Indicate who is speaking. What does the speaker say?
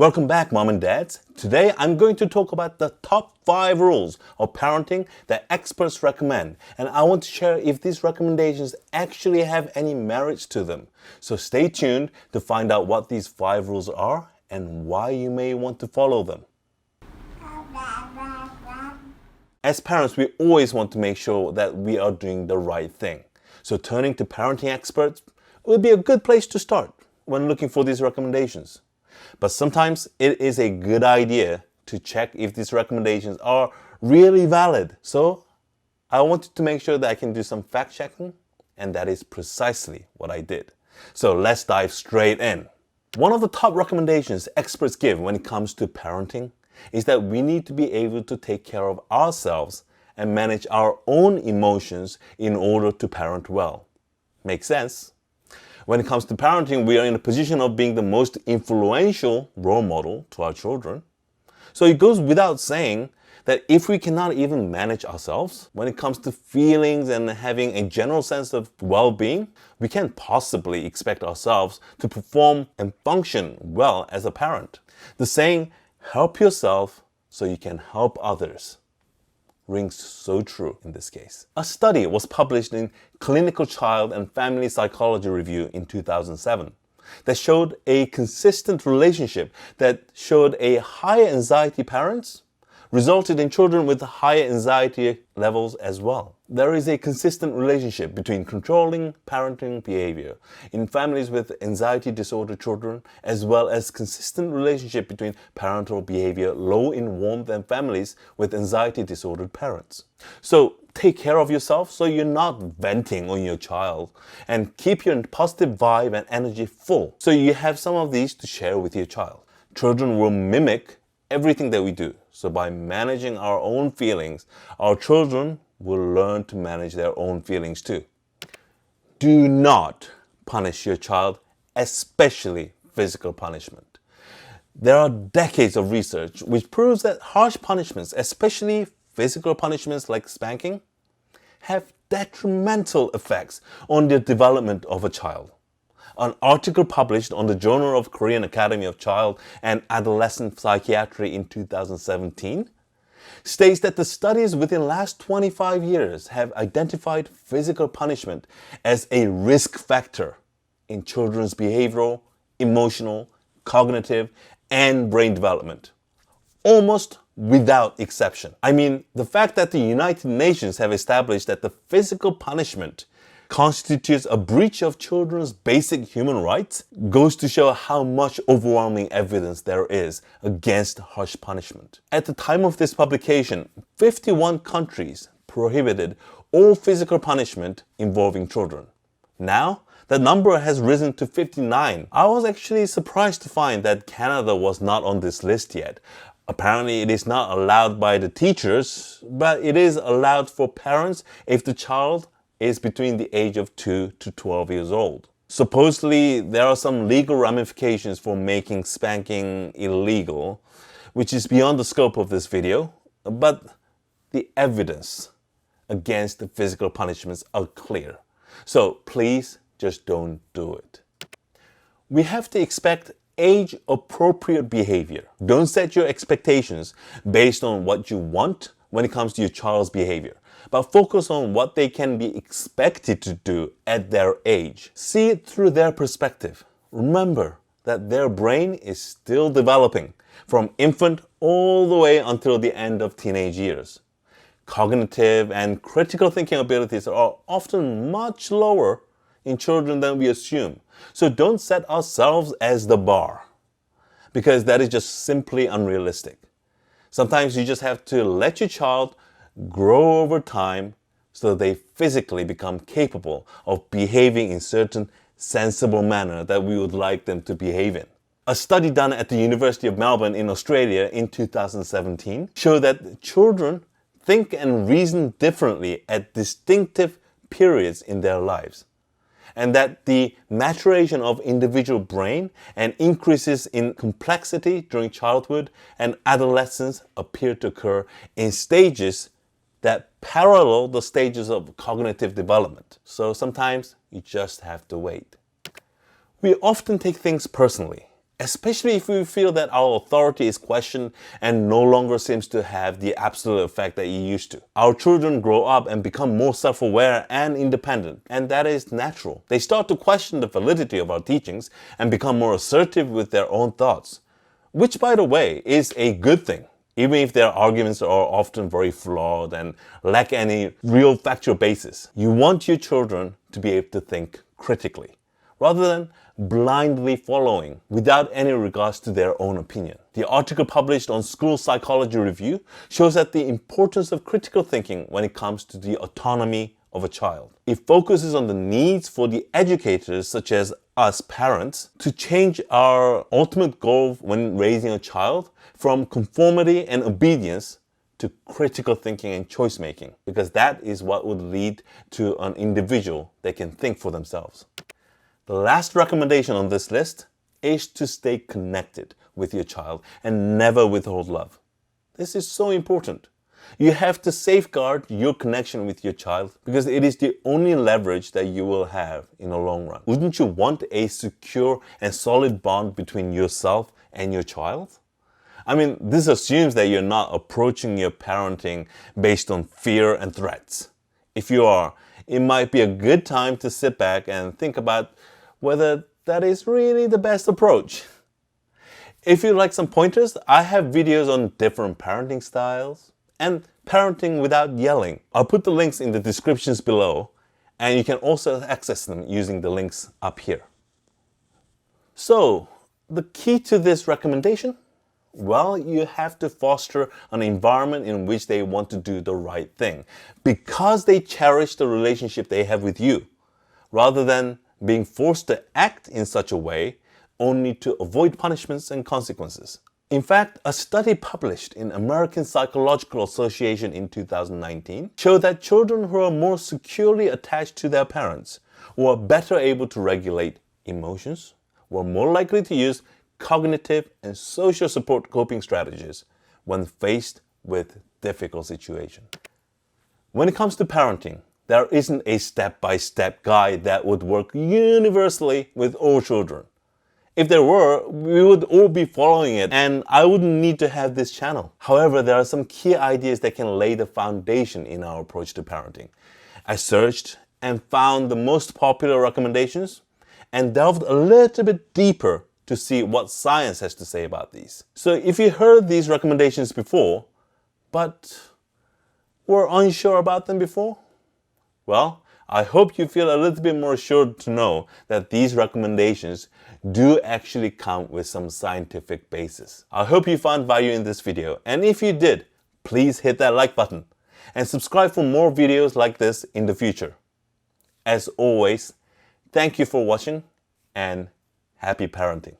Speaker 1: Welcome back, mom and dads. Today I'm going to talk about the top 5 rules of parenting that experts recommend, and I want to share if these recommendations actually have any merits to them. So stay tuned to find out what these 5 rules are and why you may want to follow them. As parents, we always want to make sure that we are doing the right thing. So turning to parenting experts would be a good place to start when looking for these recommendations. But sometimes it is a good idea to check if these recommendations are really valid. So I wanted to make sure that I can do some fact checking, and that is precisely what I did. So let's dive straight in. One of the top recommendations experts give when it comes to parenting is that we need to be able to take care of ourselves and manage our own emotions in order to parent well. Makes sense? When it comes to parenting, we are in a position of being the most influential role model to our children. So it goes without saying that if we cannot even manage ourselves when it comes to feelings and having a general sense of well-being, we can't possibly expect ourselves to perform and function well as a parent. The saying, "Help yourself so you can help others," rings so true in this case. A study was published in Clinical Child and Family Psychology Review in 2007 that showed a consistent relationship that showed a higher anxiety parents resulted in children with higher anxiety levels as well. There is a consistent relationship between controlling parenting behavior in families with anxiety disorder children, as well as consistent relationship between parental behavior low in warmth and families with anxiety disordered parents. So take care of yourself so you're not venting on your child, and keep your positive vibe and energy full so you have some of these to share with your child. Children will mimic everything that we do. So by managing our own feelings, our children will learn to manage their own feelings too. Do not punish your child, especially physical punishment. There are decades of research which proves that harsh punishments, especially physical punishments like spanking, have detrimental effects on the development of a child. An article published on the Journal of Korean Academy of Child and Adolescent Psychiatry in 2017 states that the studies within the last 25 years have identified physical punishment as a risk factor in children's behavioral, emotional, cognitive, and brain development, almost without exception. I mean, the fact that the United Nations have established that the physical punishment constitutes a breach of children's basic human rights goes to show how much overwhelming evidence there is against harsh punishment. At the time of this publication, 51 countries prohibited all physical punishment involving children. Now, the number has risen to 59. I was actually surprised to find that Canada was not on this list yet. Apparently, it is not allowed by the teachers, but it is allowed for parents if the child is between the age of 2 to 12 years old. Supposedly, there are some legal ramifications for making spanking illegal, which is beyond the scope of this video, but the evidence against the physical punishments are clear. So please just don't do it. We have to expect age-appropriate behavior. Don't set your expectations based on what you want when it comes to your child's behavior, but focus on what they can be expected to do at their age. See it through their perspective. Remember that their brain is still developing from infant all the way until the end of teenage years. Cognitive and critical thinking abilities are often much lower in children than we assume. So don't set ourselves as the bar, because that is just simply unrealistic. Sometimes you just have to let your child grow over time so they physically become capable of behaving in certain sensible manner that we would like them to behave in. A study done at the University of Melbourne in Australia in 2017 showed that children think and reason differently at distinctive periods in their lives, and that the maturation of individual brain and increases in complexity during childhood and adolescence appear to occur in stages that parallel the stages of cognitive development. So sometimes you just have to wait. We often take things personally especially if we feel that our authority is questioned and no longer seems to have the absolute effect that it used to. Our children grow up and become more self-aware and independent, and that is natural. They start to question the validity of our teachings and become more assertive with their own thoughts, which, by the way, is a good thing, even if their arguments are often very flawed and lack any real factual basis. You want your children to be able to think critically, rather than blindly following without any regards to their own opinion. The article published on School Psychology Review shows that the importance of critical thinking when it comes to the autonomy of a child. It focuses on the needs for the educators, such as us parents, to change our ultimate goal when raising a child from conformity and obedience to critical thinking and choice making, because that is what would lead to an individual that can think for themselves. The last recommendation on this list is to stay connected with your child and never withhold love. This is so important. You have to safeguard your connection with your child because it is the only leverage that you will have in the long run. Wouldn't you want a secure and solid bond between yourself and your child? I mean, this assumes that you're not approaching your parenting based on fear and threats. If you are, it might be a good time to sit back and think about whether that is really the best approach. If you'd like some pointers, I have videos on different parenting styles and parenting without yelling. I'll put the links in the descriptions below, and you can also access them using the links up here. So, the key to this recommendation? Well, you have to foster an environment in which they want to do the right thing because they cherish the relationship they have with you, rather than being forced to act in such a way only to avoid punishments and consequences. In fact, a study published in American Psychological Association in 2019 showed that children who are more securely attached to their parents were better able to regulate emotions, were more likely to use cognitive and social support coping strategies when faced with difficult situations. When it comes to parenting, there isn't a step-by-step guide that would work universally with all children. If there were, we would all be following it and I wouldn't need to have this channel. However, there are some key ideas that can lay the foundation in our approach to parenting. I searched and found the most popular recommendations and delved a little bit deeper to see what science has to say about these. So if you heard these recommendations before, but were unsure about them before, well, I hope you feel a little bit more assured to know that these recommendations do actually come with some scientific basis. I hope you found value in this video, and if you did, please hit that like button and subscribe for more videos like this in the future. As always, thank you for watching and happy parenting.